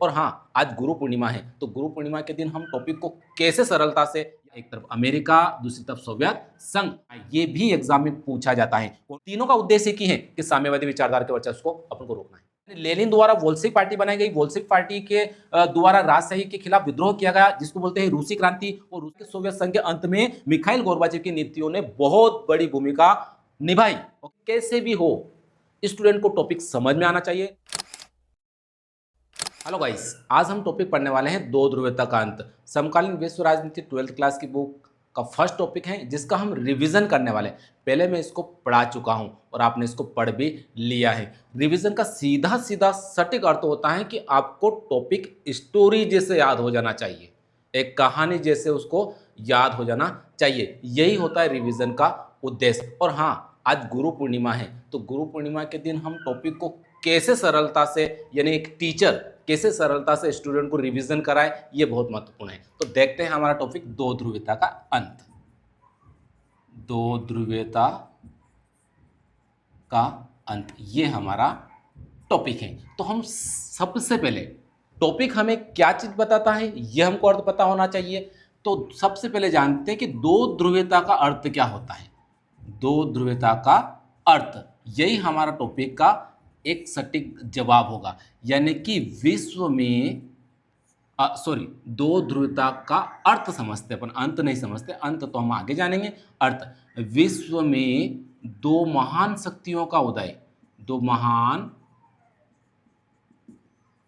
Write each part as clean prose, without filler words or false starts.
और हाँ, आज गुरु पूर्णिमा है, तो गुरु पूर्णिमा के दिन हम टॉपिक को कैसे सरलता से, एक तरफ अमेरिका, दूसरी तरफ सोवियत संघ, ये भी एग्जाम में पूछा जाता है। और तीनों का उद्देश्य एक ही है कि साम्यवादी विचारधारा के वर्चस्व को अपन को रोकना है। लेनिन द्वारा वोल्शेविक पार्टी बनाई गई, वोल्शेविक पार्टी के द्वारा राजशाही के खिलाफ विद्रोह किया गया, जिसको बोलते हैं रूसी क्रांति, और रूस के सोवियत संघ के अंत में मिखाइल गोर्बाचेव की नीतियों ने बहुत बड़ी भूमिका निभाई। कैसे भी हो, स्टूडेंट को टॉपिक समझ में आना चाहिए। हेलो गाइस, आज हम टॉपिक पढ़ने वाले हैं दो ध्रुवीयता का अंत, समकालीन विश्व राजनीति 12th क्लास की बुक का फर्स्ट टॉपिक है, जिसका हम रिवीजन करने वाले हैं। पहले मैं इसको पढ़ा चुका हूं और आपने इसको पढ़ भी लिया है। रिवीजन का सीधा सीधा सटीक अर्थ होता है कि आपको टॉपिक स्टोरी जैसे याद हो जाना चाहिए, एक कहानी जैसे उसको याद हो जाना चाहिए। यही होता है रिवीजन का उद्देश्य। और हाँ, आज गुरु पूर्णिमा है, तो गुरु पूर्णिमा के दिन हम टॉपिक को कैसे सरलता से, यानी एक टीचर कैसे सरलता से स्टूडेंट को रिवीजन कराए, ये बहुत महत्वपूर्ण है। तो देखते हैं हमारा टॉपिक दो ध्रुवीयता का अंत। दो ध्रुवीयता का अंत, ये हमारा टॉपिक है। तो हम सबसे पहले टॉपिक हमें क्या चीज बताता है, ये हमको अर्थ पता होना चाहिए। तो सबसे पहले जानते हैं कि दो ध्रुवीयता का अर्थ क्या होता है। दो ध्रुवीयता का अर्थ, यही हमारा टॉपिक का एक सटीक जवाब होगा। यानी कि विश्व में दो ध्रुवीयता का अर्थ समझते, अपन अंत नहीं समझते, अंत तो हम आगे जानेंगे। अर्थ, विश्व में दो महान शक्तियों का उदय, दो महान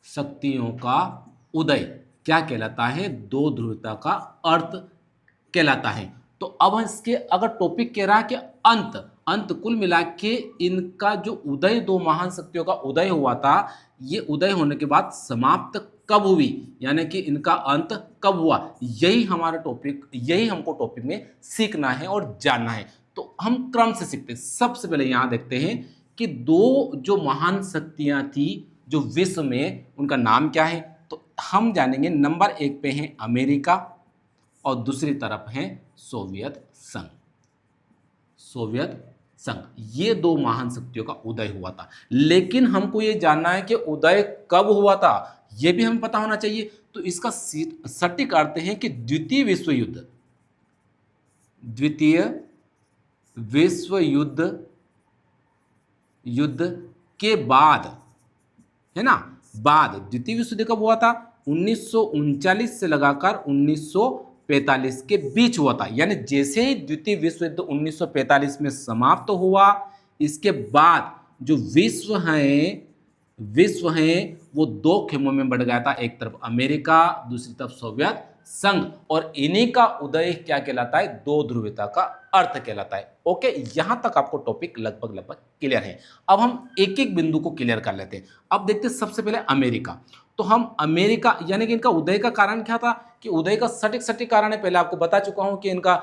शक्तियों का उदय क्या कहलाता है, दो ध्रुवीयता का अर्थ कहलाता है। तो अब इसके अगर टॉपिक कह रहा है कि अंत कुल मिला के इनका जो उदय, दो महान शक्तियों का उदय हुआ था, ये उदय होने के बाद समाप्त कब हुई, यानी कि इनका अंत कब हुआ, यही हमारा टॉपिक, यही हमको टॉपिक में सीखना है और जानना है। तो हम क्रम से सीखते हैं। सबसे पहले यहां देखते हैं कि दो जो महान शक्तियां थी जो विश्व में, उनका नाम क्या है। तो हम जानेंगे, नंबर 1 पे है अमेरिका और दूसरी तरफ है सोवियत संघ। सोवियत संघ, ये दो महान शक्तियों का उदय हुआ था। लेकिन हमको ये जानना है कि उदय कब हुआ था, ये भी हमें पता होना चाहिए। तो इसका सटीक अर्थ है कि द्वितीय विश्व युद्ध के बाद, है ना, बाद। द्वितीय विश्व युद्ध कब हुआ था, 1939 से लगाकर 1945 के बीच हुआ था। यानी जैसे ही द्वितीय विश्व युद्ध 1945 में समाप्त हुआ, इसके बाद जो विश्व है वो दो खेमों में बढ़ गया था, एक तरफ अमेरिका, दूसरी तरफ सोवियत संघ। और इन्हीं का उदय क्या कहलाता है, दो ध्रुवीयता का अर्थ कहलाता है। ओके, यहां तक आपको टॉपिक लगभग क्लियर है। अब हम एक एक बिंदु को क्लियर कर लेते हैं। अब देखते हैं सबसे पहले अमेरिका। तो हम अमेरिका, यानी कि इनका उदय का कारण क्या था, कि उदय का सटीक कारण है, पहले आपको बता चुका हूं कि इनका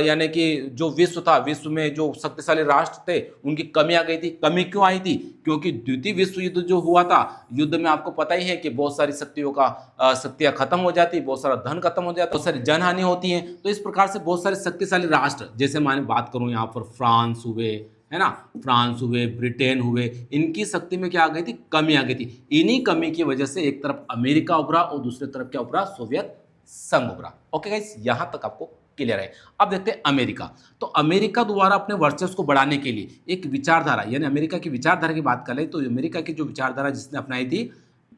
यानी कि जो विश्व था, विश्व में जो शक्तिशाली राष्ट्र थे उनकी कमी आ गई थी। कमी क्यों आई थी, क्योंकि द्वितीय विश्व युद्ध जो हुआ था, युद्ध में आपको पता ही है कि बहुत सारी शक्तियां खत्म हो जाती, बहुत सारा धन खत्म हो जाता, बहुत सारी जनहानि होती है। तो इस प्रकार से बहुत सारे शक्तिशाली राष्ट्र, जैसे मैं बात करूं यहाँ पर फ्रांस हुए, है ना, फ्रांस हुए, ब्रिटेन हुए, इनकी शक्ति में क्या आ गई थी, कमी आ गई थी। इन्हीं कमी की वजह से एक तरफ अमेरिका उभरा और दूसरी तरफ क्या उभरा, सोवियत संघ उभरा। ओके गाइस, यहां तक आपको क्लियर है। अब देखते हैं अमेरिका। तो अमेरिका द्वारा अपने वर्चस्व को बढ़ाने के लिए एक विचारधारा, यानी अमेरिका की विचारधारा की बात करें तो अमेरिका की जो विचारधारा जिसने अपनाई थी,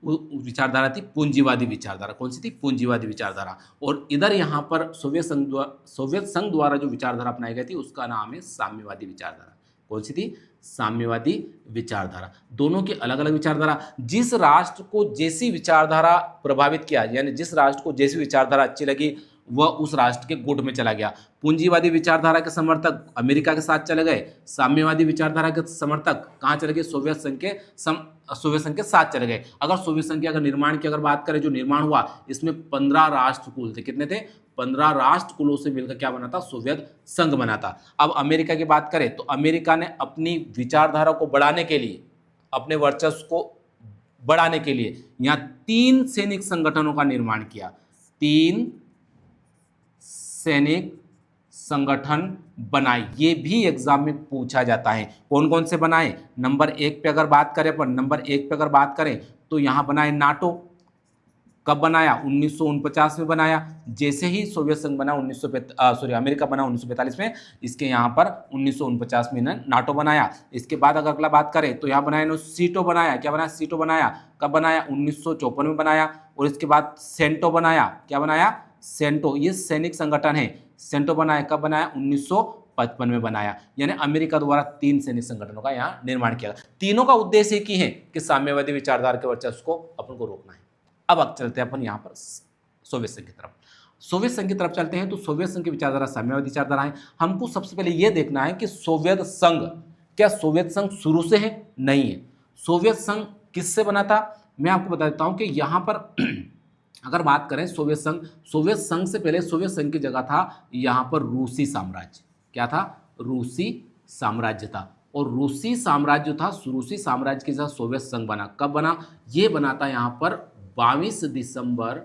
वो विचारधारा थी पूंजीवादी विचारधारा। कौन सी थी, पूंजीवादी विचारधारा। और इधर यहाँ पर सोवियत संघ द्वारा जो विचारधारा अपनाई गई थी उसका नाम है साम्यवादी विचारधारा। कौन सी थी, साम्यवादी विचारधारा। दोनों की अलग अलग विचारधारा। जिस राष्ट्र को जैसी विचारधारा प्रभावित किया, यानी जिस राष्ट्र को जैसी विचारधारा अच्छी लगी, वह उस राष्ट्र के गुट में चला गया। पूंजीवादी विचारधारा के समर्थक अमेरिका के साथ चले गए, साम्यवादी विचारधारा के समर्थक कहाँ चले गए, सोवियत संघ के साथ चले गए। अगर सोवियत संघ के अगर निर्माण की अगर बात करें, जो निर्माण हुआ, इसमें 15 राष्ट्र कुल थे। कितने थे, 15 राष्ट्र कुलों से मिलकर क्या बना था, सोवियत संघ बना था। अब अमेरिका की बात करें तो अमेरिका ने अपनी विचारधारा को बढ़ाने के लिए, अपने वर्चस्व को बढ़ाने के लिए यहाँ 3 सैनिक संगठनों का निर्माण किया। 3 सैनिक संगठन बनाए, ये भी एग्जाम में पूछा जाता है। कौन कौन से बनाए, नंबर 1 पे अगर बात करें तो यहाँ बनाए नाटो, कब बनाया? 1949 में बनाया। जैसे ही सोवियत संघ बना अमेरिका बना 1945 में, इसके यहाँ पर 1949 में नाटो बनाया। इसके बाद अगर अगला बात करें तो यहाँ बनाया सीटो बनाया। क्या बनाया? सीटो बनाया। कब बनाया? 1954 में बनाया। और इसके बाद सेंटो बनाया। क्या बनाया? सेंटो, ये सैनिक संगठन है। सेंटो बनाया। कब बनाया? 1955 में बनाया। यानी अमेरिका द्वारा 3 सैनिक संगठनों का यहाँ निर्माण किया। तीनों का उद्देश्य एक ही है कि साम्यवादी विचारधारा के वर्चस्व को अपन को रोकना है। अब चलते हैं अपन यहाँ पर सोवियत संघ की तरफ। सोवियत संघ की तरफ चलते हैं तो सोवियत संघ की विचारधारा साम्यवादी विचारधारा है। हमको सबसे पहले यह देखना है कि सोवियत संघ, क्या सोवियत संघ शुरू से है? नहीं है। सोवियत संघ किससे बना था? मैं आपको बता देता हूं कि यहाँ पर अगर बात करें सोवियत संघ से पहले सोवियत संघ की जगह था यहाँ पर रूसी साम्राज्य। क्या था? रूसी साम्राज्य था। और रूसी साम्राज्य था, रूसी साम्राज्य के साथ सोवियत संघ बना। कब बना? ये बना था यहाँ पर 22 दिसंबर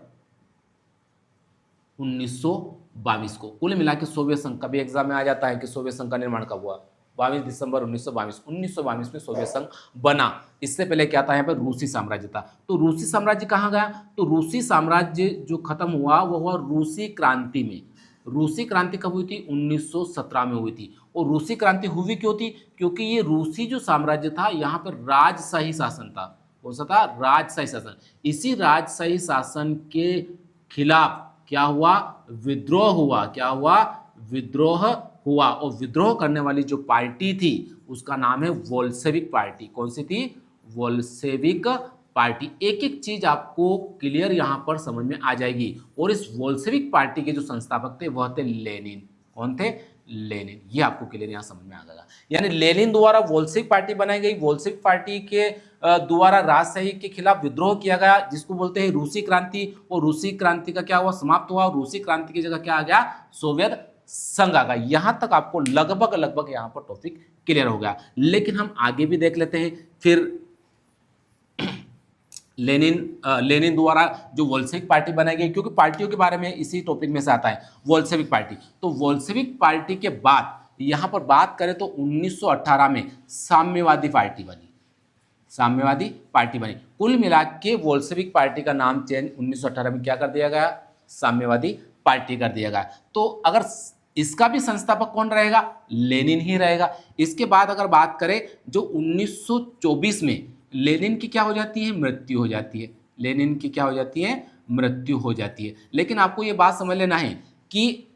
1922 को। कुल मिला के सोवियत संघ, कभी एग्जाम में आ जाता है कि सोवियत संघ का निर्माण कब हुआ? 22 दिसंबर 1922 में सोवियत संघ बना। इससे पहले क्या था? यहाँ पर रूसी साम्राज्य था। तो रूसी साम्राज्य कहाँ गया? तो रूसी साम्राज्य जो खत्म हुआ वो हुआ रूसी क्रांति में। रूसी क्रांति कब हुई थी? 1917 में हुई थी। और रूसी क्रांति हुई क्यों थी? क्योंकि ये रूसी जो साम्राज्य था यहाँ पर राजशाही शासन था। कौन सा था? राजशाही शासन। इसी राजशाही शासन के खिलाफ क्या हुआ? विद्रोह हुआ। क्या हुआ? विद्रोह हुआ। और विद्रोह करने वाली जो पार्टी थी उसका नाम है बोल्शेविक पार्टी। कौन सी थी? Bolshevik party. एक एक चीज आपको क्लियर यहां पर समझ में आ जाएगी। और इस बोल्शेविक पार्टी के जो संस्थापक थे वह थे लेनिन। कौन थे? लेनिन। ये आपको क्लियर यहां समझ में आ जाएगा। यानी लेनिन द्वारा बोल्शेविक पार्टी बनाई गई। बोल्शेविक पार्टी के द्वारा राजशाही के खिलाफ विद्रोह किया गया, जिसको बोलते हैं रूसी क्रांति। और रूसी क्रांति का क्या हुआ? समाप्त हुआ। और रूसी क्रांति की जगह क्या आ गया? सोवियत संघ आ गया। यहां तक आपको लगभग यहां पर टॉपिक क्लियर हो गया। लेकिन हम आगे भी देख लेते हैं। फिर लेनिन द्वारा जो बोल्शेविक पार्टी बनाई गई, क्योंकि पार्टियों के बारे में इसी टॉपिक में से आता है बोल्शेविक पार्टी। तो बोल्शेविक पार्टी के बाद यहां पर बात करें तो 1918 में साम्यवादी पार्टी बनी। साम्यवादी पार्टी बनी। कुल मिला के बोल्शेविक पार्टी का नाम चेंज 1918 में क्या कर दिया गया? साम्यवादी पार्टी कर दिया गया। तो अगर इसका भी संस्थापक कौन रहेगा? लेनिन ही रहेगा। इसके बाद अगर बात करें जो 1924 में लेनिन की क्या हो जाती है? मृत्यु हो जाती है। लेनिन की क्या हो जाती है? मृत्यु हो जाती है। लेकिन आपको ये बात समझ लेना है कि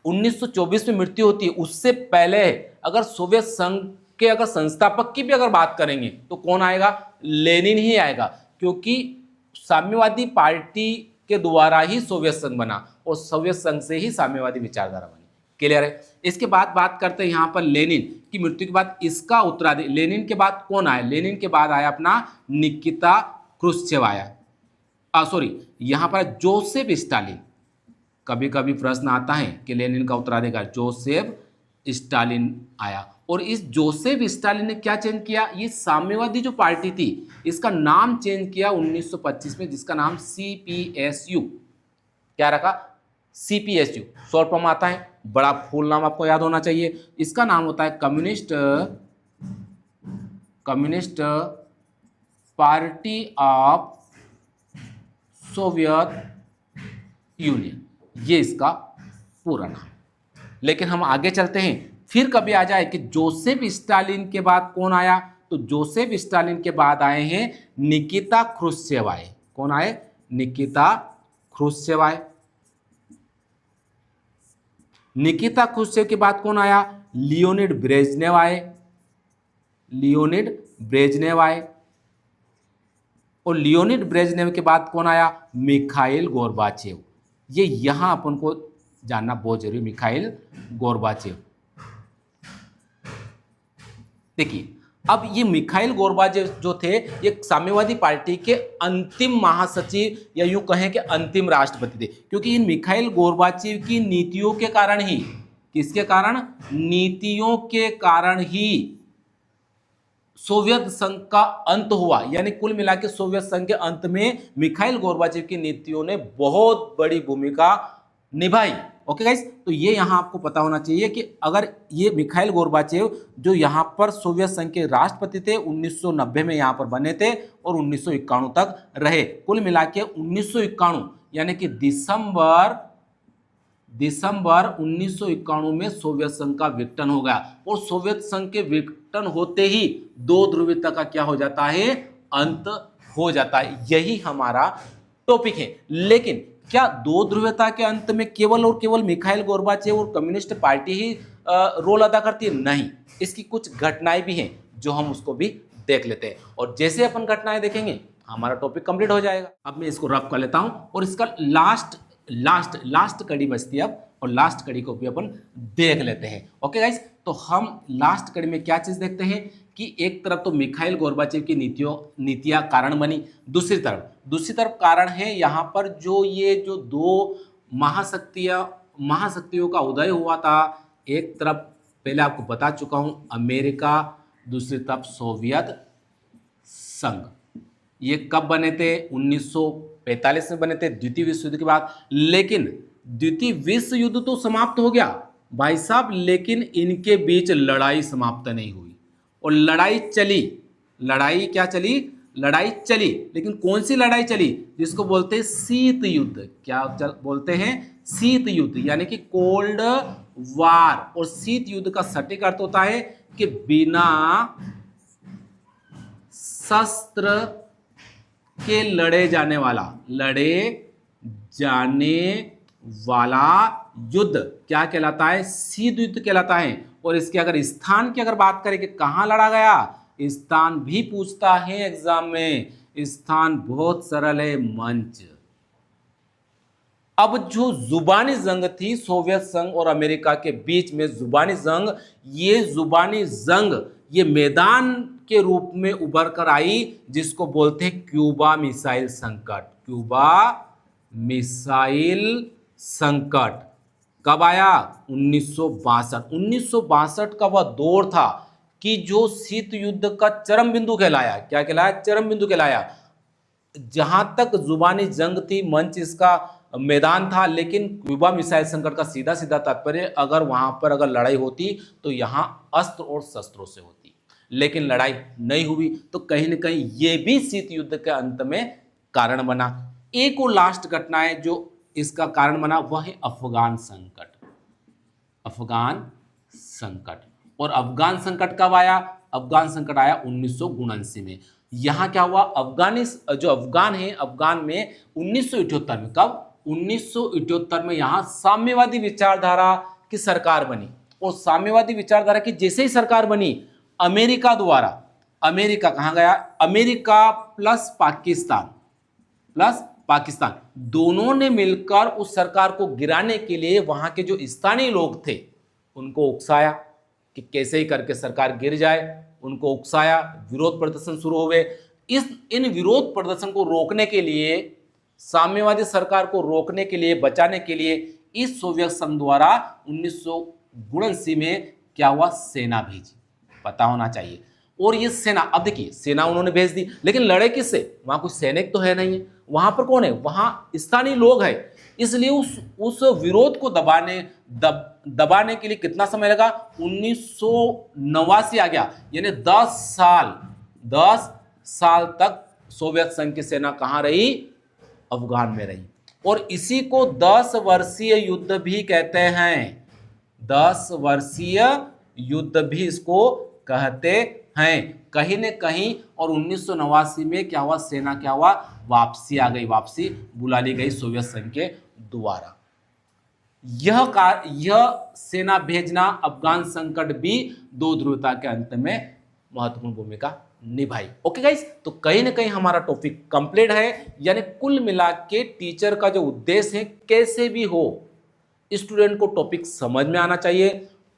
1924 में मृत्यु होती है, उससे पहले अगर सोवियत संघ के अगर संस्थापक की भी अगर बात करेंगे तो कौन आएगा? लेनिन ही आएगा। क्योंकि साम्यवादी पार्टी के द्वारा ही सोवियत संघ बना और सोवियत संघ से ही साम्यवादी विचारधारा बनी। क्लियर है? इसके बाद बात करते हैं यहाँ पर लेनिन की मृत्यु के बाद इसका उत्तराधिकारी। लेनिन के बाद कौन आया? लेनिन के बाद आया अपना निकिता क्रुश्चेव आया। यहाँ पर जोसेफ स्टालिन। कभी कभी प्रश्न आता है कि लेनिन का उत्तराधिकारी जोसेफ स्टालिन आया। और इस जोसेफ स्टालिन ने क्या चेंज किया? ये साम्यवादी जो पार्टी थी इसका नाम चेंज किया 1925 में, जिसका नाम CPSU। क्या रखा? CPSU। शॉर्ट फॉर्म आता है, बड़ा फुल नाम आपको याद होना चाहिए। इसका नाम होता है communist party of Soviet union. ये इसका पूरा नाम। लेकिन हम आगे चलते हैं। फिर कभी आ जाए कि जोसेफ स्टालिन के बाद कौन आया? तो जोसेफ स्टालिन के बाद आए हैं निकिता क्रुश्चेव आए। कौन आए? निकिता क्रुश्चेव आए। निकिता क्रुश्चेव के बाद कौन आया? लियोनिड ब्रेजनेव आए। लियोनिड ब्रेजनेव आए। और लियोनिड ब्रेजनेव के बाद कौन आया? Mikhail Gorbachev. ये यहां अपन को जानना बहुत जरूरी। Mikhail Gorbachev. देखिए, अब ये मिखाइल गोर्बाचेव जो थे ये साम्यवादी पार्टी के अंतिम महासचिव या यूं कहें कि अंतिम राष्ट्रपति थे। क्योंकि इन मिखाइल गोर्बाचेव की नीतियों के कारण ही, किसके कारण? नीतियों के कारण ही सोवियत संघ का अंत हुआ। यानी कुल मिला के सोवियत संघ के अंत में मिखाइल गोर्बाचेव की नीतियों ने बहुत बड़ी भूमिका निभाई। ओके गाइस, तो ये यहाँ आपको पता होना चाहिए कि अगर ये मिखाइल गोर्बाचेव जो यहाँ पर सोवियत संघ के राष्ट्रपति थे, 1990 में यहाँ पर बने थे और 1991 तक रहे। कुल मिला के 1991 यानी कि दिसंबर 1991 में सोवियत संघ का विघटन हो गया और सोवियत संघ के विघटन होते ही दो ध्रुवीयता का क्या हो जाता है, अंत हो जाता है। यही हमारा टॉपिक है। लेकिन क्या दो ध्रुवीयता के अंत में केवल और केवल मिखाइल गोर्बाचेव और कम्युनिस्ट पार्टी ही रोल अदा करती है? नहीं, इसकी कुछ घटनाएं भी हैं जो हम उसको भी देख लेते हैं, और जैसे अपन घटनाएं देखेंगे हमारा टॉपिक कंप्लीट हो जाएगा। अब मैं इसको रफ कर लेता हूं और इसका लास्ट कड़ी बचती है अब, और लास्ट कड़ी को भी अपन देख लेते हैं। ओके गाइस, तो हम लास्ट कड़ी में क्या चीज देखते हैं कि एक तरफ तो मिखाइल गोर्बाचेव की नीतियां कारण बनी, दूसरी तरफ कारण है यहाँ पर जो दो महाशक्तियों का उदय हुआ था। एक तरफ पहले आपको बता चुका हूं अमेरिका, दूसरी तरफ सोवियत संघ। ये कब बने थे? 1945 में बने थे, द्वितीय विश्व युद्ध के बाद। लेकिन द्वितीय विश्व युद्ध तो समाप्त हो गया भाई साहब, लेकिन इनके बीच लड़ाई समाप्त नहीं हुई और लड़ाई चली। लेकिन कौन सी लड़ाई चली? जिसको बोलते हैं शीत युद्ध। क्या बोलते हैं? शीत युद्ध, यानी कि कोल्ड वार। और शीत युद्ध का सटीक अर्थ होता है कि बिना शस्त्र के लड़े जाने वाला युद्ध क्या कहलाता है? शीत युद्ध कहलाता है। और इसके अगर स्थान की अगर बात करें कि कहां लड़ा गया, स्थान भी पूछता है एग्जाम में। स्थान बहुत सरल है, मंच। अब जो जुबानी जंग थी सोवियत संघ और अमेरिका के बीच में, जुबानी जंग ये मैदान के रूप में उभर कर आई, जिसको बोलते हैं क्यूबा मिसाइल संकट। कब आया? 1962 का वह दौर था कि जो शीत युद्ध का चरम बिंदु कहलाया। क्या कहलाया? चरम बिंदु कहलाया। जहां तक जुबानी जंग थी, मंच इसका मैदान था, लेकिन क्यूबा मिसाइल संकट का सीधा तात्पर्य अगर लड़ाई होती तो यहां अस्त्र और शस्त्रों से होती, लेकिन लड़ाई नहीं हुई। तो कहीं न कहीं ये भी शीत युद्ध के अंत में कारण बना। एक और लास्ट घटना है जो इसका कारण बना, वह है अफगान संकट। और अफगान संकट कब आया? अफगान संकट आया 1979 में। यहां क्या हुआ? अफगान में 1978 में, कब? 1978 में यहां साम्यवादी विचारधारा की सरकार बनी। और साम्यवादी विचारधारा की जैसे ही सरकार बनी, अमेरिका कहां गया? अमेरिका प्लस पाकिस्तान दोनों ने मिलकर उस सरकार को गिराने के लिए वहां के जो स्थानीय लोग थे उनको उकसाया कि कैसे ही करके सरकार गिर जाए। उनको उकसाया, विरोध प्रदर्शन शुरू हुए। इन विरोध प्रदर्शन को रोकने के लिए, साम्यवादी सरकार को रोकने के लिए, बचाने के लिए इस सोवियत संघ द्वारा 1979 में क्या हुआ? सेना भेजी। पता होना चाहिए। और ये सेना, अब देखिए, सेना उन्होंने भेज दी, लेकिन लड़े किससे? वहां कुछ सैनिक तो है नहीं है, वहां पर कौन है? वहां स्थानीय लोग हैं। इसलिए उस विरोध को दबाने के लिए कितना समय लगा? 1989 आ गया, यानी 10 साल तक सोवियत संघ की सेना कहां रही? अफगान में रही। और इसी को 10 वर्षीय युद्ध भी कहते हैं। 10 वर्षीय युद्ध भी इसको कहते हैं कहीं न कहीं। और 1989 में क्या हुआ? सेना क्या हुआ? वापसी आ गई, वापसी बुला ली गई सोवियत संघ के द्वारा। यह सेना भेजना, अफगान संकट भी दो ध्रुवता के अंत में महत्वपूर्ण भूमिका निभाई। ओके गाइस, तो कहीं ना कहीं हमारा टॉपिक कंप्लीट है। यानी कुल मिला के टीचर का जो उद्देश्य है, कैसे भी हो स्टूडेंट को टॉपिक समझ में आना चाहिए।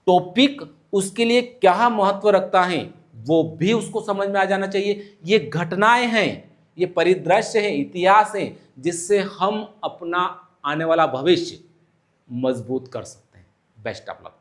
टॉपिक उसके लिए क्या महत्व रखता है वो भी उसको समझ में आ जाना चाहिए। ये घटनाएं हैं, ये परिदृश्य है, इतिहास है, जिससे हम अपना आने वाला भविष्य मजबूत कर सकते हैं। Best of luck.